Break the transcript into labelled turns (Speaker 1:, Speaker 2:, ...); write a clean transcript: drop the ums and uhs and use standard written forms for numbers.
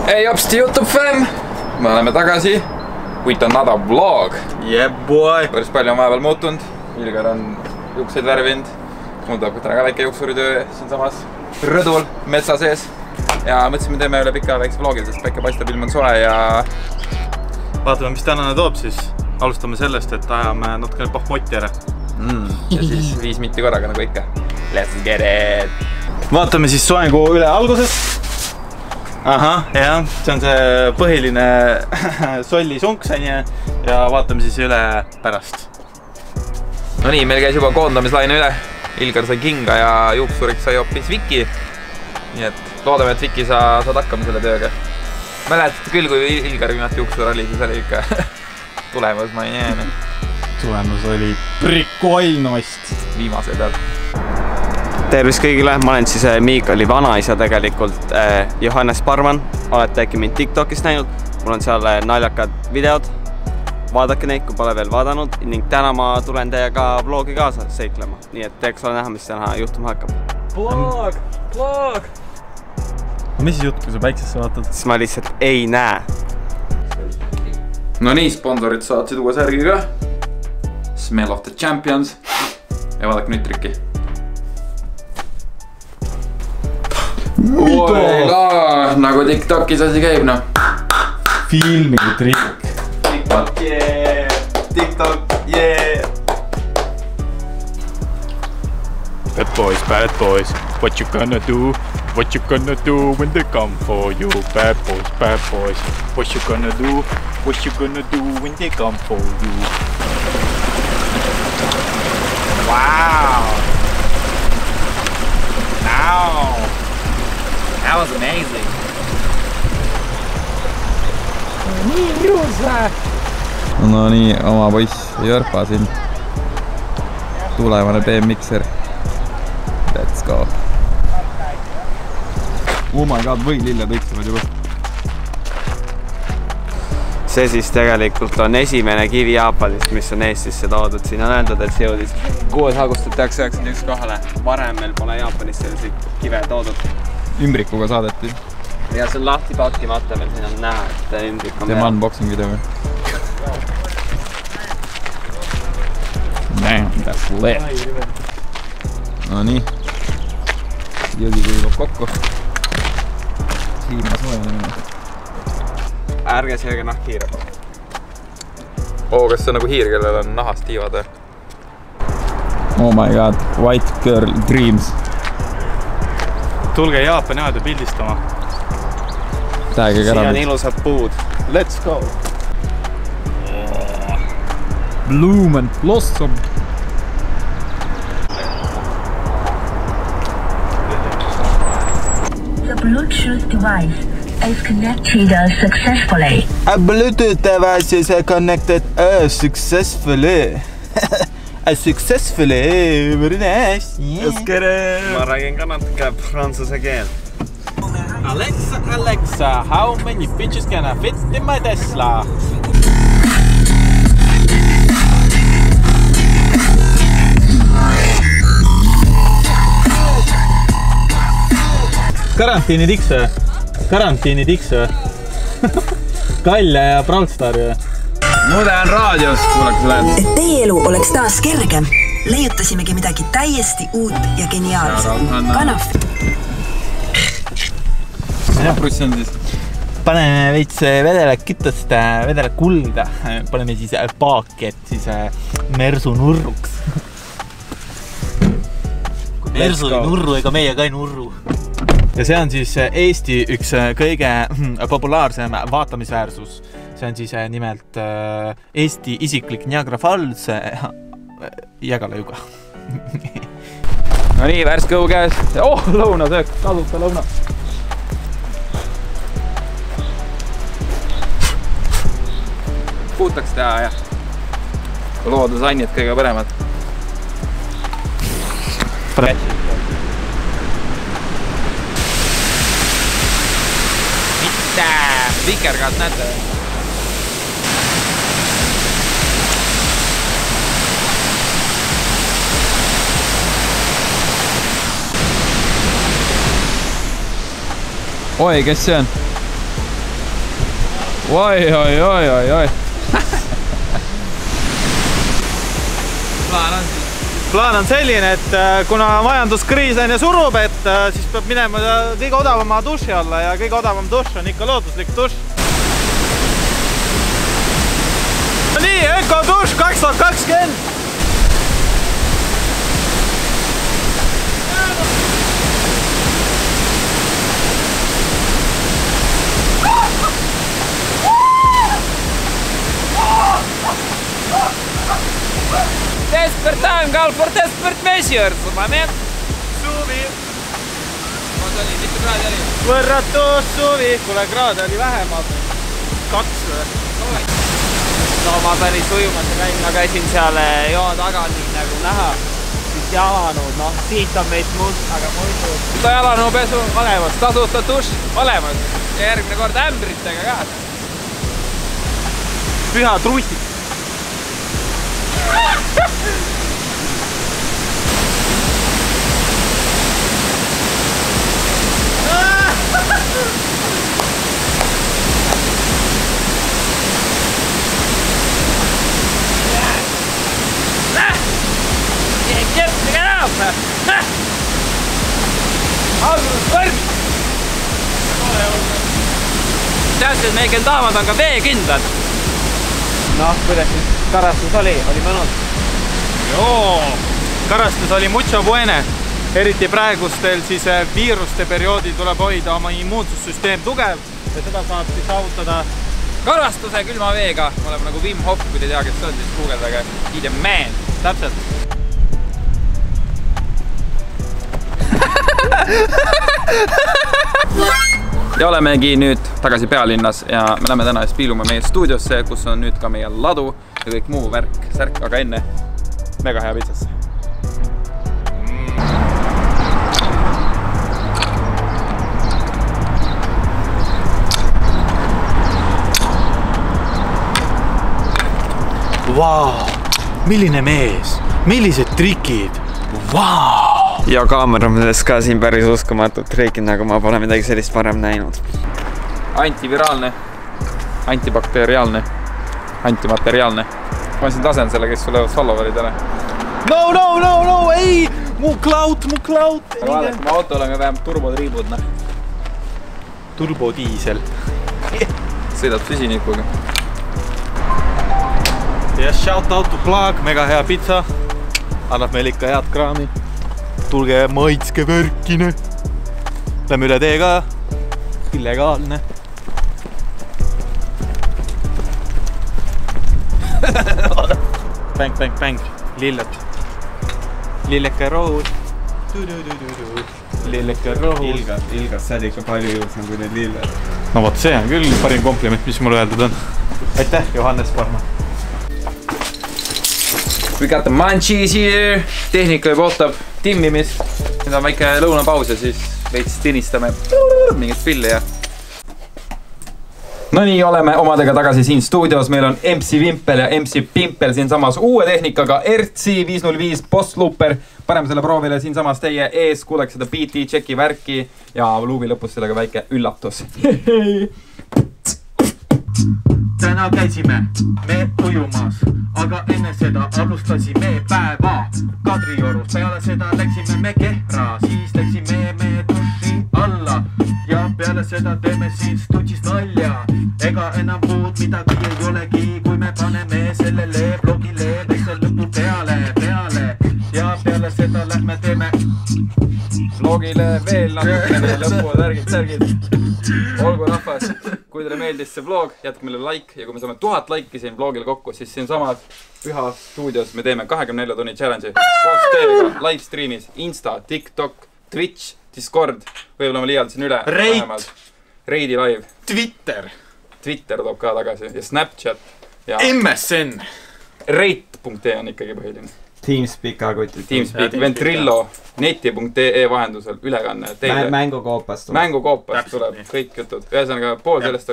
Speaker 1: Hey upsti YouTube fam! Me oleme tagasi. With another vlog.
Speaker 2: Yeah boy!
Speaker 1: Päris palju on vahepeal muutunud. Ilgar on juukseid värvinud. Mul tuleb täna ka väike juuksuritöö siin samas rõdul, metsa sees. Ja mõtlesime teeme üle pika väikse vlogi, sest päike paistab, ilm on soe ja...
Speaker 2: Vaatame, mis tänane toob siis. Alustame sellest, et ajame natukene pohmotti ära.
Speaker 1: Ja siis 5 mitti korraga nagu ikka. Let's get it!
Speaker 2: Vaatame siis soengu üle algusest. Ahah, jah, see on see põhiline solli sunks ja vaatame siis üle pärast.
Speaker 1: No nii, meil käis juba koondamislaine üle. Ilgar sai kinga ja juuksuriks sai hoopis Viki. Nii et loodame, et Viki saad hakkama selle tööga. Mäletad küll, kui Ilgar viimati juuksur oli, siis oli ikka tulemus, ma ei jääne.
Speaker 2: Tulemus oli prikollnost.
Speaker 1: Viimase peal.
Speaker 3: Tervis kõigile, ma olen siis Miikali vanaisa tegelikult, Johannes Parman. Olete äkki mind TikTokist näinud, mul on seal naljakad videod. Vaadake neid, kui pole veel vaadanud ning täna ma tulen teiega vlogi kaasa seiklema. Nii et teeks ole näha, mis täna juhtuma hakkab.
Speaker 1: Vlog!
Speaker 2: Mis siis jutt, kui sa päiksesse vaatad?
Speaker 3: Siis ma lihtsalt ei näe.
Speaker 1: No nii, sponsorid saatsid uue särgi ka. Smell of the Champions. Ja vaadake nüüd trikki. Oiga, nagu TikTokis asi käib, noh.
Speaker 2: Filmi trikk.
Speaker 3: TikTok, yeah! TikTok, yeah!
Speaker 4: Bad boys, what you gonna do? What you gonna do when they come for you? Bad boys, what you gonna do? What you gonna do when they come for you? Wow! Now!
Speaker 1: That was amazing. No nii, oma poiss Jörpa siin. Tulevane BMXer. Let's go. Oh my god, või lilled õitsevad juba.
Speaker 3: See siis tegelikult on esimene kivi Jaapanist, mis on Eestisse toodud. Siin on öeldud, et see jõudis 6. augustit 1991 kohale. Varem meil pole Jaapanist selliseid kive toodud.
Speaker 1: Ümbrikuga saadeti.
Speaker 3: Ja see on lahti pakkimata veel, siin on näha, et ümbrik on
Speaker 1: Teeme unboxing video või? Damn, that's lit. No nii. Jõgi kuivab kokku. Siima soojenemine.
Speaker 3: Ärge sööge nahkhiire.
Speaker 1: Kas see on nagu hiir, kellel on nahast tiivad? Oh my god, white girl dreams.
Speaker 2: Tulge Jaapani aeda pildistama.
Speaker 3: Siin on ilusad puud. Let's go!
Speaker 1: Bloom and blossom.
Speaker 5: The Bluetooth device is connected successfully.
Speaker 2: A Bluetooth device is connected successfully. Successfully, very nice.
Speaker 3: Ma räägin ka natuke prantsuse keel.
Speaker 2: Alexa, how many bitches can I fit in my Tesla? Karantiini tikse. Kalja ja Brawlstar.
Speaker 1: Mude on raadios, kuuleks lähed.
Speaker 6: Et teie elu oleks taas kergem, leiutasimegi midagi täiesti uut ja geniaalset. Kanaf.
Speaker 1: Kus on siis?
Speaker 2: Paneme veits vedele kütust, vedele kulda. Paneme siis paaket siis Mersu nurruks. Mersu ei nurru ega meie ka ei nurru. Ja see on siis Eesti üks kõige populaarsem vaatamisväärsus. See on siis nimelt Eesti isiklik Niagara Falls Jägala juga.
Speaker 1: No nii, värske õu käes. Oh, lõunasöök, tasuta lõuna. Puutaks teha ja loodusannid kõige paremad. Mitte! Vikerkaat näete? Oi, kes see on? Oi.
Speaker 2: Plaan on selline, et kuna majanduskriis enne surub, et siis peab minema kõige odavama duši alla ja kõige odavam duš on ikka looduslik duš. No nii, ökoduš 2020!
Speaker 1: Desperate time, call for desperate measures, my man.
Speaker 2: Suvi!
Speaker 1: Mitu kraadi oli?
Speaker 2: Võrratus suvi, kuule kraad oli vähemalt 2 või?
Speaker 3: No ma päris ujumas käin, ma käisin seal joo taga nii nagu näha, siis jalanud, noh siit on meid must, aga muidu.
Speaker 1: Jalanõupesu olemas, tasuta duš olemas ja järgmine kord ämbritega ka.
Speaker 2: Püha truutik.
Speaker 1: Teadsid, et meie kendaamad on ka veekindlad.
Speaker 3: Noh, kuidas nüüd karastus oli mõnus?
Speaker 2: Joo, karastus oli mucho buene. Eriti praegustel siis viiruste perioodil tuleb hoida oma immuunsussüsteem tugev ja seda saab siis saavutada
Speaker 1: karastuse külma veega. Me oleme nagu Wim Hof, kui te tea, kes see on, siis guugeldage. Be the man.
Speaker 2: täpselt.
Speaker 1: Ja olemegi nüüd tagasi pealinnas ja me läheme täna piilume meie stuudiosse, kus on nüüd ka meie ladu ja kõik muu särk, aga enne mega hea pitsasse.
Speaker 2: Vau, milline mees, millised trikid, vau!
Speaker 3: Ja kaamera mõttes ka siin päris uskumatut triikid, nagu ma pole midagi sellist varem näinud.
Speaker 1: Antiviraalne, antibakteriaalne, antimateriaalne. Ma siin lasen selle, kes sulle followeridele.
Speaker 2: No, ei! Mu klaut!
Speaker 1: Aga vaadake, me auto oleme vähem turbotriibud, noh.
Speaker 2: Turbodiisel.
Speaker 1: Sõidab süsinikuga.
Speaker 2: Ja shout out to Plug, mega hea pitsa. Annab meil ikka head kraami. Tulge maitske värkine. Lähme üle tee ka. Illegaalne. Bang. Lillet. Lilleka rood. Lilleka rood.
Speaker 3: Ilgas, see oli ikka palju ilusam kui need lilled.
Speaker 2: No vot, see on küll parim kompliment, mis mul öeldud on. Aitäh, Johannes Parma.
Speaker 1: We got the munchies here. Tehnika juba ootab timmimist. Nüüd on väike lõunapaus ja siis veits tinistame mingit pilli ja... No nii, oleme omadega tagasi siin stuudios. Meil on MC Vimpel ja MC Pimpel siin samas uue tehnikaga RC 505 Boss Looper. Paneme selle proovile siin samas teie ees, kuuleks seda beati, tšeki värki ja luubi lõpus sellega väike üllatus.
Speaker 2: Täna käisime me ujumas, aga enne seda alustasime päeva Kadriorus. Peale seda läksime me Kehra, siis läksime me duši alla ja peale seda teeme siin stuudis nalja. Ega enam muud midagi ei olegi, kui me paneme sellele blogile väikse lõpu peale ja peale seda lähme teeme
Speaker 1: vlogile veel natukene lõpu tärgid. Olgu rahvas, kui teile meeldis see vlog, jätke meile like ja kui me saame 1000 laiki siin vlogil kokku, siis siin samad Püha stuudios me teeme 24 tunni challenge'i koos teiega live streamis Insta, TikTok, Twitch, Discord, võib-olla ma liialdasin üle. Reidi live. Twitter toob ka tagasi ja Snapchat ja
Speaker 2: MSN.
Speaker 1: Rate.ee on ikkagi põhiline.
Speaker 3: Teamspeak ka kutid.
Speaker 1: Teamspeak, Ventrilo, neti.ee vahendusel ülekanne teile.
Speaker 3: Mängukoopast
Speaker 1: tuleb kõik jutud. Ühesõnaga, pool sellest oli